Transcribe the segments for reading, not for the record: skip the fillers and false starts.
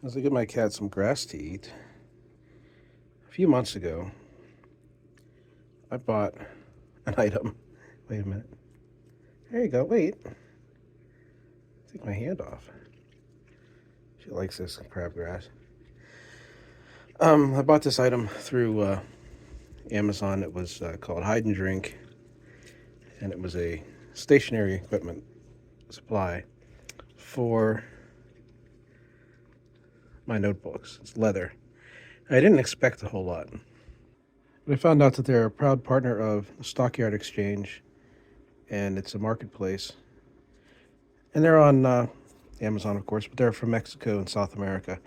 As I give my cat some grass to eat, a few months ago, I bought an item. Wait a minute. There you go. Wait. Take my hand off. She likes this crabgrass. I bought this item through Amazon. It was called Hide and Drink, and it was a stationary equipment supply for my notebooks. It's leather. I didn't expect a whole lot, but I found out that they're a proud partner of the Stockyard Exchange, and it's a marketplace. And they're on Amazon, of course, but they're from Mexico and South America.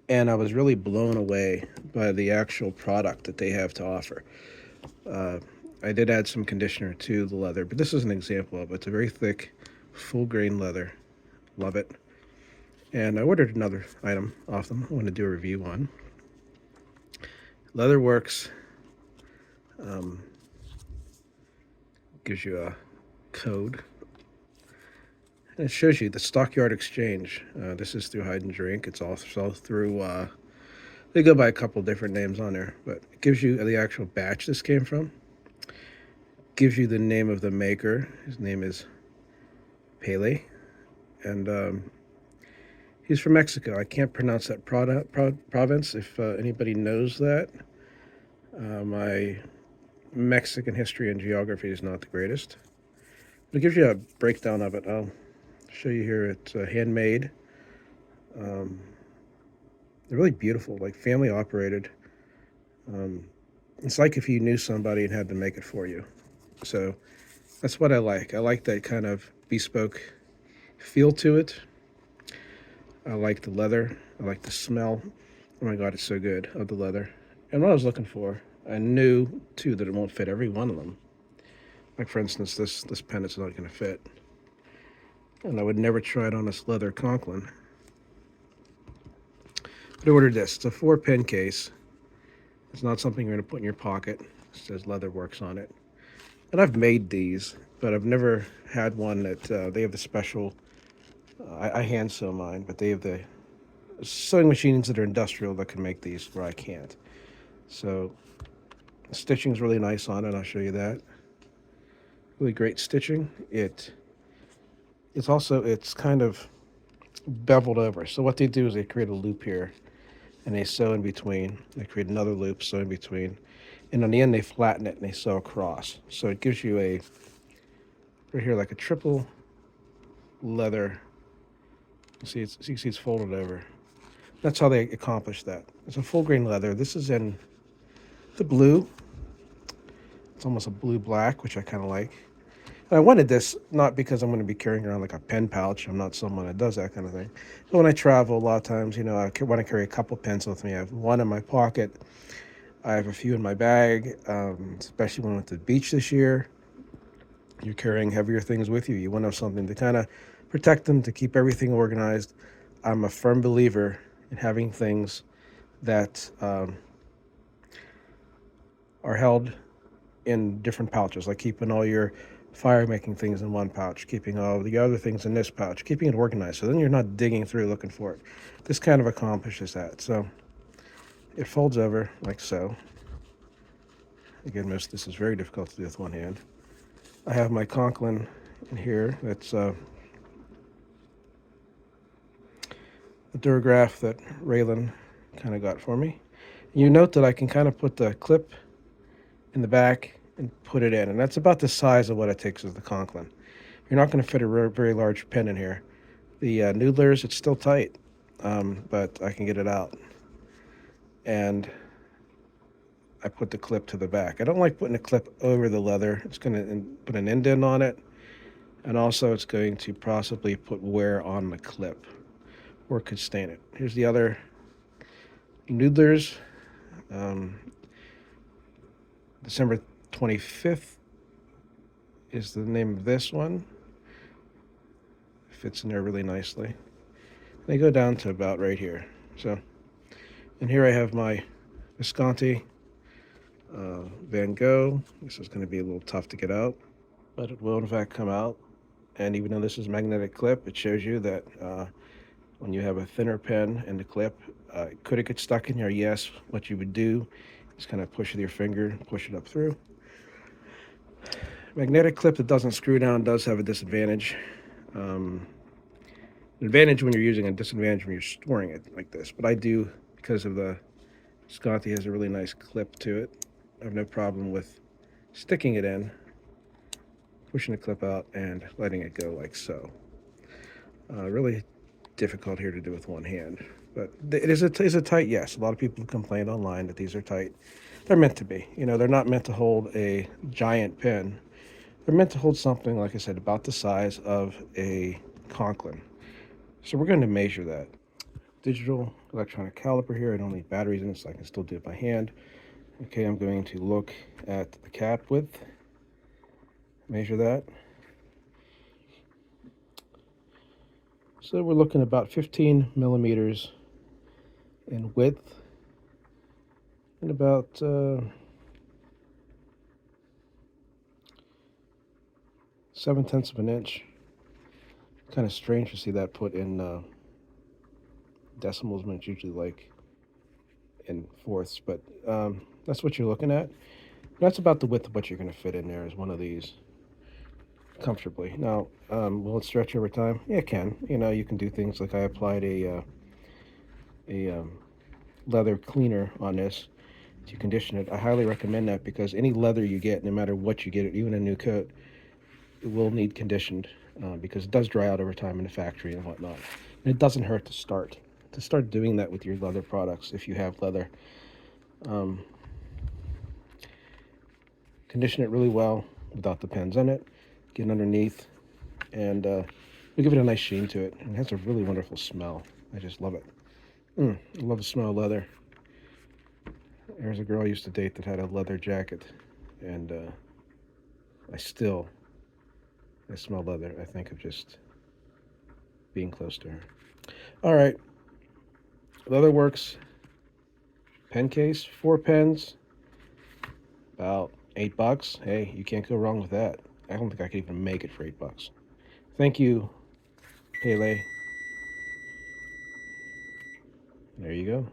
And I was really blown away by the actual product that they have to offer. Uh, I did add some conditioner to the leather, but this is an example of it. It's a very thick, full grain leather. Love it. And I ordered another item off them. I want to do a review on. Leatherworks um, gives you a code. And it shows you the Stockyard Exchange. This is through Hide and Drink. It's also through, they go by a couple different names on there, but it gives you the actual batch this came from. Gives you the name of the maker. His name is Pele. And he's from Mexico. I can't pronounce that province. If anybody knows that, my Mexican history and geography is not the greatest. But it gives you a breakdown of it. I'll show you here. It's handmade. Um, they're really beautiful, like family operated. Um, it's like if you knew somebody and had to make it for you. So that's what I like. I like that kind of bespoke feel to it. I like the leather. I like the smell. Oh my God, it's so good of the leather. And what I was looking for, I knew too that it won't fit every one of them. Like for instance, this pen is not going to fit, and I would never try it on this leather Conklin. But I ordered this. It's a 4 pen case. It's not something you're going to put in your pocket. It says Leatherworks on it. And I've made these, but I've never had one that they have the special. I hand sew mine, but they have the sewing machines that are industrial that can make these where I can't. So the stitching is really nice on it. I'll show you that. Really great stitching. It's kind of beveled over. So what they do is they create a loop here, and they sew in between. They create another loop, sew in between, and on the end they flatten it and they sew across. So it gives you a right here like a triple leather. You can see it's folded over. That's how they accomplish that. It's a full grain leather. This is in the blue. It's almost a blue black, which I kind of like. And I wanted this not because I'm going to be carrying around like a pen pouch. I'm not someone that does that kind of thing. But when I travel, a lot of times, I want to carry a couple pens with me. I have one in my pocket. I have a few in my bag, especially when I went to the beach this year. You're carrying heavier things with you. You want to have something to kind of protect them, to keep everything organized. I'm a firm believer in having things that are held in different pouches, like keeping all your fire making things in one pouch, keeping all the other things in this pouch, keeping it organized. So then you're not digging through looking for it. This kind of accomplishes that. So it folds over like so. Again, this is very difficult to do with one hand. I have my Conklin in here. That's the Durograph that Raylan kind of got for me. You note that I can kind of put the clip in the back and put it in, and that's about the size of what it takes as the Conklin. You're not going to fit a very large pen in here. The Noodlers, it's still tight, but I can get it out. And I put the clip to the back. I don't like putting a clip over the leather. It's going to put an indent on it, and also it's going to possibly put wear on the clip, or could stain it. Here's the other Noodlers. December 25th is the name of this one. Fits in there really nicely. They go down to about right here. So, and here I have my Visconti Van Gogh. This is going to be a little tough to get out, but it will in fact come out. And even though this is a magnetic clip, it shows you that when you have a thinner pen and the clip. Could it get stuck in there? Yes. What you would do is kind of push with your finger, push it up through. Magnetic clip that doesn't screw down does have a disadvantage. An advantage when you're using, a disadvantage when you're storing it like this. But I do, because of the Scotty has a really nice clip to it. I have no problem with sticking it in, pushing the clip out, and letting it go like so. Really difficult here to do with one hand. But it is a tight yes. A lot of people have complained online that these are tight. They're meant to be. You know, they're not meant to hold a giant pen. They're meant to hold something, like I said, about the size of a Conklin. So we're going to measure that. Digital electronic caliper here. I don't need batteries in it, so I can still do it by hand. Okay, I'm going to look at the cap width, measure that. So we're looking about 15 millimeters in width and about 7/10 of an inch. Kind of strange to see that put in decimals when it's usually like in fourths, but that's what you're looking at. That's about the width of what you're going to fit in there as one of these comfortably. Now, will it stretch over time? Yeah, it can. You know, you can do things like I applied a leather cleaner on this to condition it. I highly recommend that because any leather you get, no matter what you get, even a new coat, it will need conditioned because it does dry out over time in the factory and whatnot. And it doesn't hurt to start doing that with your leather products if you have leather. Condition it really well without the pens in it. Get underneath, and we give it a nice sheen to it. And it has a really wonderful smell. I just love it. I love the smell of leather. There's a girl I used to date that had a leather jacket, and I smell leather. I think of just being close to her. All right, Leatherworks pen case, 4 pens, about $8. Hey, you can't go wrong with that. I don't think I could even make it for $8. Thank you, Pele. There you go.